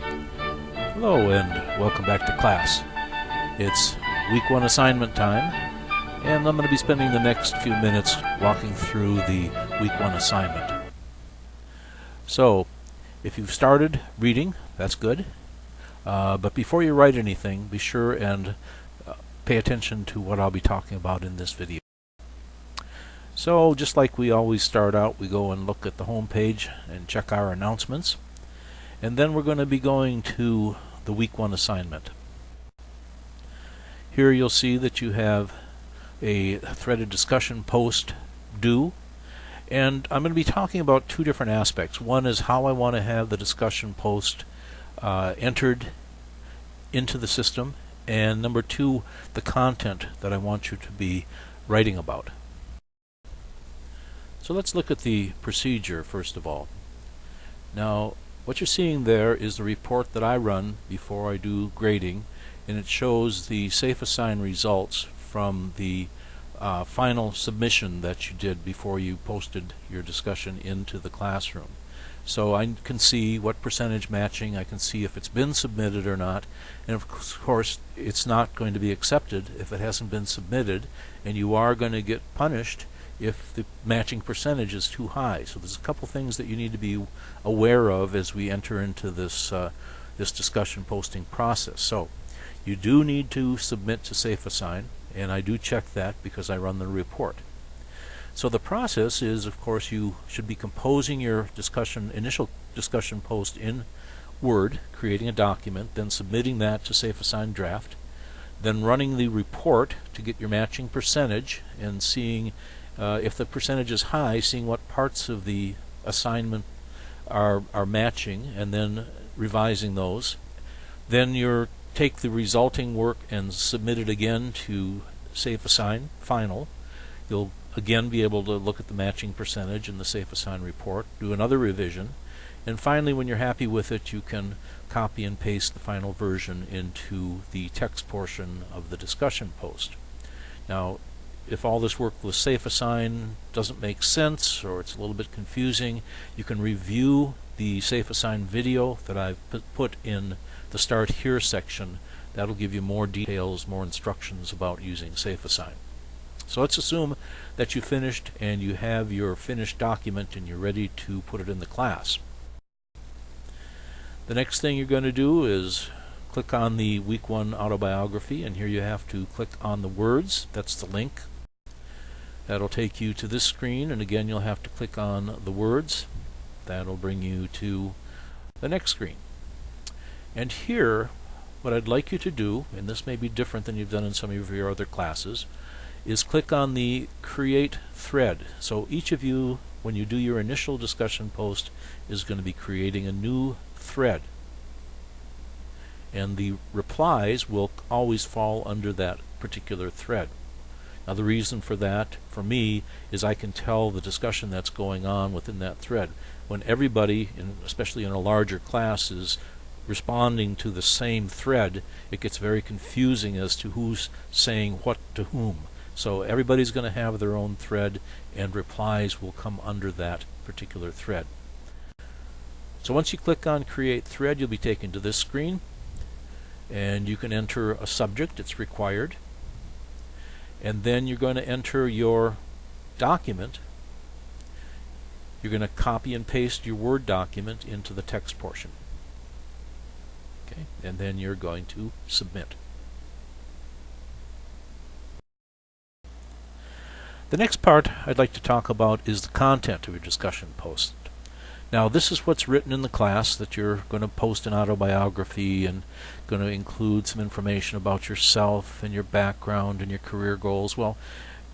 Hello and welcome back to class. It's week 1 assignment time, and I'm going to be spending the next few minutes walking through the week 1 assignment. So, if you've started reading, that's good. But before you write anything, be sure and pay attention to what I'll be talking about in this video. So, just like we always start out, we go and look at the home page and check our announcements. And then we're going to be going to the week 1 assignment. Here you'll see that you have a threaded discussion post due, and I'm going to be talking about two different aspects. One is how I want to have the discussion post entered into the system, and number two, the content that I want you to be writing about. So let's look at the procedure first of all. Now, what you're seeing there is the report that I run before I do grading, and it shows the safe assign results from the final submission that you did before you posted your discussion into the classroom. So I can see what percentage matching, I can see if it's been submitted or not, and of course it's not going to be accepted if it hasn't been submitted, and you are going to get punished if the matching percentage is too high. So there's a couple things that you need to be aware of as we enter into this this discussion posting process. So you do need to submit to safe assign, and I do check that because I run the report. So the process is, of course, you should be composing your initial discussion post in Word, creating a document, then submitting that to safe assign draft, then running the report to get your matching percentage and seeing if the percentage is high, seeing what parts of the assignment are matching, and then revising those. Then you take the resulting work and submit it again to safe assign final. You'll again be able to look at the matching percentage in the safe assign report, do another revision, and finally when you're happy with it, you can copy and paste the final version into the text portion of the discussion post. Now, if all this work with safe assign doesn't make sense or it's a little bit confusing, you can review the safe assign video that I've put in the Start Here section. That'll give you more details, more instructions about using safe assign. So let's assume that you finished and you have your finished document and you're ready to put it in the class. The next thing you're going to do is click on the week 1 autobiography, and here you have to click on the words. That's the link. That'll take you to this screen, and again you'll have to click on the words. That'll bring you to the next screen. And here, what I'd like you to do, and this may be different than you've done in some of your other classes, is click on the Create Thread. So each of you, when you do your initial discussion post, is going to be creating a new thread. And the replies will always fall under that particular thread. Now the reason for that, for me, is I can tell the discussion that's going on within that thread. When everybody, especially in a larger class, is responding to the same thread, it gets very confusing as to who's saying what to whom. So everybody's going to have their own thread, and replies will come under that particular thread. So once you click on Create Thread, you'll be taken to this screen, and you can enter a subject. It's required. And then you're going to enter your document. You're going to copy and paste your Word document into the text portion. Okay, and then you're going to submit. The next part I'd like to talk about is the content of your discussion post. Now, this is what's written in the class that you're going to post an autobiography and going to include some information about yourself and your background and your career goals. Well,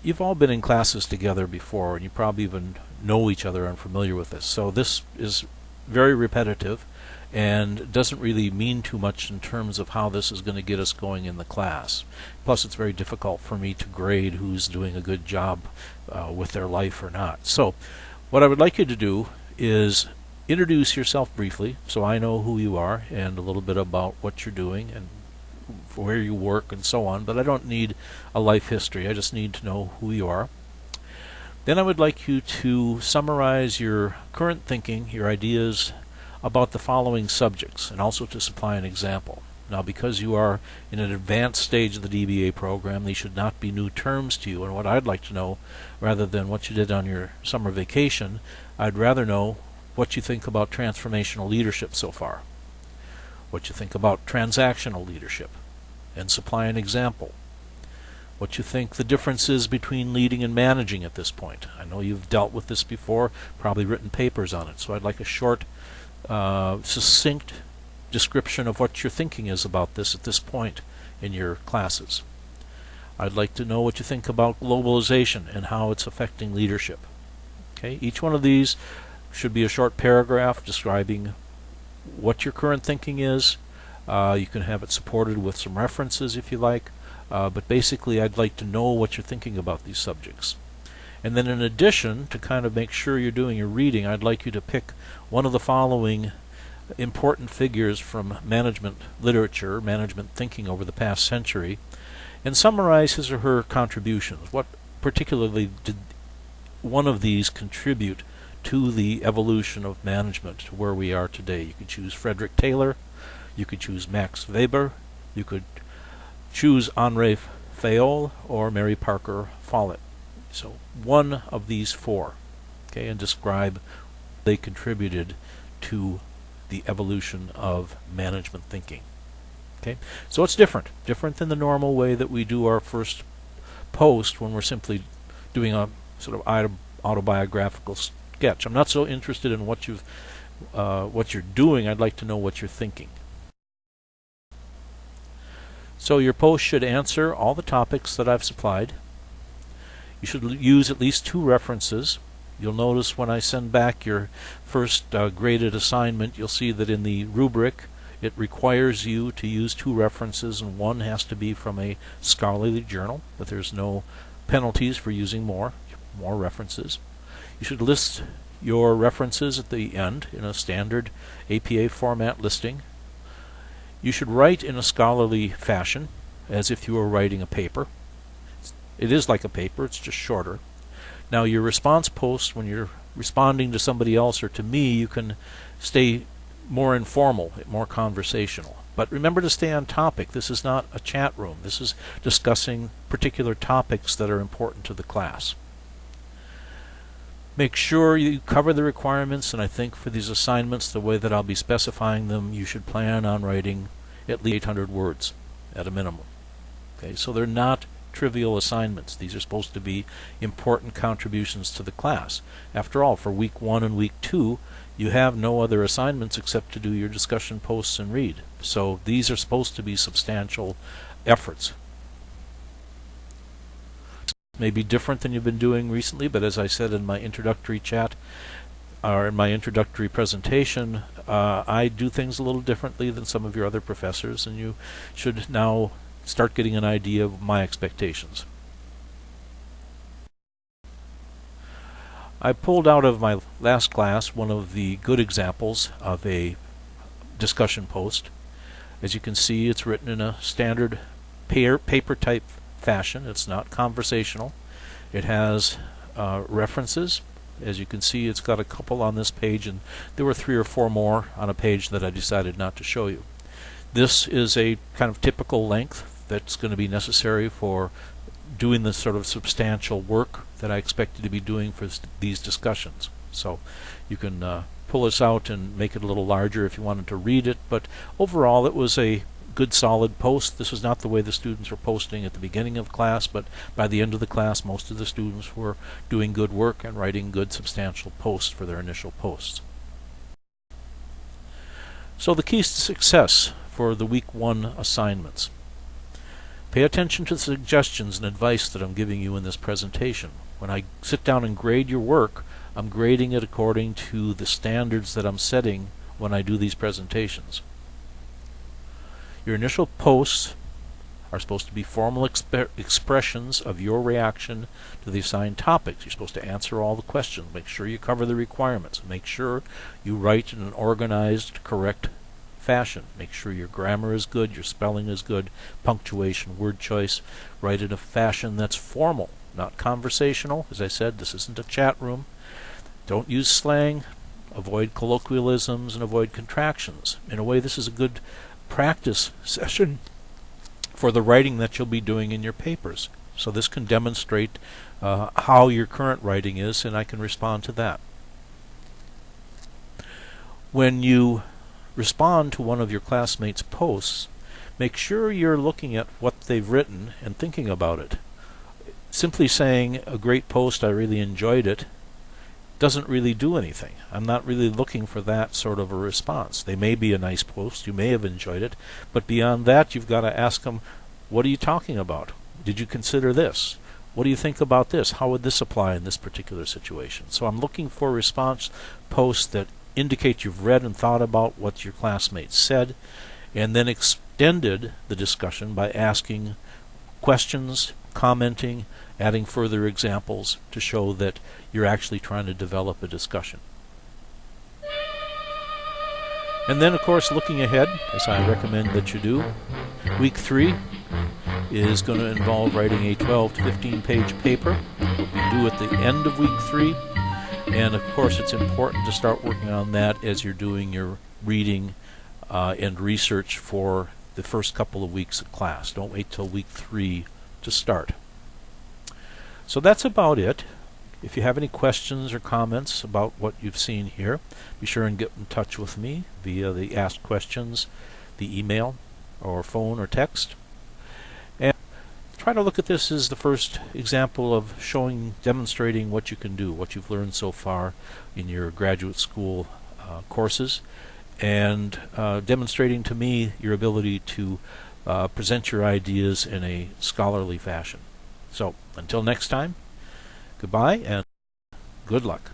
you've all been in classes together before, and you probably even know each other and are familiar with this. So this is very repetitive and doesn't really mean too much in terms of how this is going to get us going in the class. Plus, it's very difficult for me to grade who's doing a good job with their life or not. So what I would like you to do is introduce yourself briefly so I know who you are and a little bit about what you're doing and where you work and so on, but I don't need a life history. I just need to know who you are. Then I would like you to summarize your current thinking, your ideas about the following subjects, and also to supply an example. Now, because you are in an advanced stage of the DBA program, these should not be new terms to you. And what I'd like to know, rather than what you did on your summer vacation, I'd rather know what you think about transformational leadership so far, what you think about transactional leadership, and supply an example. What you think the difference is between leading and managing at this point. I know you've dealt with this before, probably written papers on it, so I'd like a short, succinct description of what your thinking is about this at this point in your classes. I'd like to know what you think about globalization and how it's affecting leadership. Okay, each one of these should be a short paragraph describing what your current thinking is. You can have it supported with some references if you like, but basically I'd like to know what you're thinking about these subjects. And then in addition, to kind of make sure you're doing your reading, I'd like you to pick one of the following important figures from management literature, management thinking over the past century, and summarize his or her contributions. What particularly did one of these contribute to the evolution of management to where we are today? You could choose Frederick Taylor, you could choose Max Weber, you could choose Henri Fayol, or Mary Parker Follett. So one of these four, okay, and describe they contributed to the evolution of management thinking. Okay, so it's different than the normal way that we do our first post when we're simply doing a sort of autobiographical sketch. I'm not so interested in what you're doing. I'd like to know what you're thinking. So your post should answer all the topics that I've supplied. You should use at least 2 references. You'll notice when I send back your first graded assignment, you'll see that in the rubric it requires you to use 2 references, and one has to be from a scholarly journal, but there's no penalties for using more references. You should list your references at the end in a standard APA format listing. You should write in a scholarly fashion, as if you were writing a paper. It is like a paper, it's just shorter. Now your response post, when you're responding to somebody else or to me, you can stay more informal, more conversational. But remember to stay on topic. This is not a chat room. This is discussing particular topics that are important to the class. Make sure you cover the requirements, and I think for these assignments, the way that I'll be specifying them, you should plan on writing at least 800 words at a minimum. Okay, so they're not trivial assignments. These are supposed to be important contributions to the class. After all, for week 1 and week 2, you have no other assignments except to do your discussion posts and read. So these are supposed to be substantial efforts. May be different than you've been doing recently, but as I said in my introductory chat, or in my introductory presentation, I do things a little differently than some of your other professors, and you should now start getting an idea of my expectations. I pulled out of my last class one of the good examples of a discussion post. As you can see, it's written in a standard paper type fashion. It's not conversational. It has references. As you can see, it's got a couple on this page, and there were 3 or 4 more on a page that I decided not to show you. This is a kind of typical length that's going to be necessary for doing the sort of substantial work that I expect you to be doing for these discussions. So you can pull this out and make it a little larger if you wanted to read it, but overall it was a good solid post. This was not the way the students were posting at the beginning of class, but by the end of the class most of the students were doing good work and writing good substantial posts for their initial posts. So the keys to success for the week 1 assignments. Pay attention to the suggestions and advice that I'm giving you in this presentation. When I sit down and grade your work, I'm grading it according to the standards that I'm setting when I do these presentations. Your initial posts are supposed to be formal expressions of your reaction to the assigned topics. You're supposed to answer all the questions, make sure you cover the requirements, make sure you write in an organized, correct fashion. Make sure your grammar is good, your spelling is good, punctuation, word choice. Write in a fashion that's formal, not conversational. As I said, this isn't a chat room. Don't use slang. avoid colloquialisms, and avoid contractions. In a way, this is a good practice session for the writing that you'll be doing in your papers. So this can demonstrate how your current writing is, and I can respond to that. When you respond to one of your classmates' posts, make sure you're looking at what they've written and thinking about it. Simply saying, a great post, I really enjoyed it, doesn't really do anything. I'm not really looking for that sort of a response. They may be a nice post, you may have enjoyed it, but beyond that you've got to ask them, what are you talking about? Did you consider this? What do you think about this? How would this apply in this particular situation? So I'm looking for response posts that indicate you've read and thought about what your classmates said, and then extended the discussion by asking questions, commenting, adding further examples to show that you're actually trying to develop a discussion. And then, of course, looking ahead, as I recommend that you do, week 3 is going to involve writing a 12 to 15 page paper. It'll be due at the end of week 3, and of course it's important to start working on that as you're doing your reading and research for the first couple of weeks of class. Don't wait till week 3 to start. So that's about it. If you have any questions or comments about what you've seen here, be sure and get in touch with me via the Ask Questions, the email, or phone or text. And try to look at this as the first example of demonstrating what you can do, what you've learned so far in your graduate school courses, and demonstrating to me your ability to present your ideas in a scholarly fashion. So, until next time, goodbye and good luck.